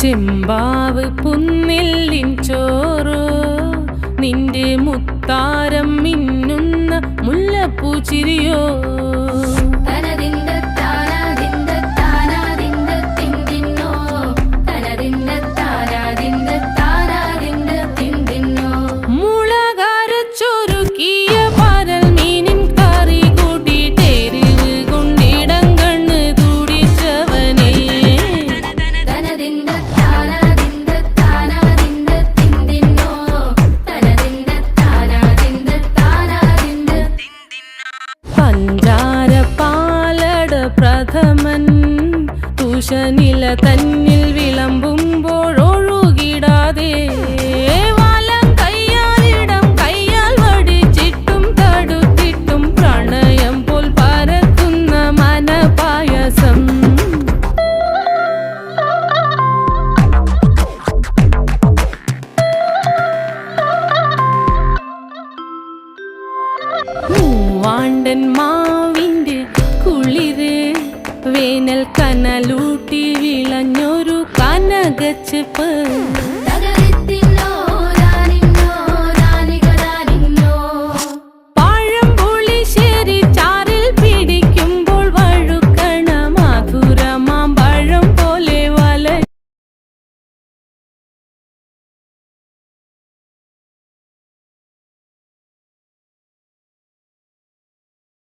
ചെമ്പാവ് പുന്നെല്ലിൻ ചോറോ നിന്റെ മുത്താരം മിന്നുന്ന മുല്ലപ്പൂച്ചിരിയോ പ്രഥമൻ തുഷനില തന്നിൽ വിളമ്പുമ്പോഴൊഴുകിടാതെ വലം കയ്യാലിടം കയ്യാൽ വടിച്ചിട്ടും തടുത്തിട്ടും പ്രണയം പോൽ പരക്കുന്ന മനപായസം മൂവാണ്ടൻ മാവിൻ്റെ കുളിര് വേനൽ കനലൂട്ടി വിളഞ്ഞൊരു കനകച്ചെപ്പ്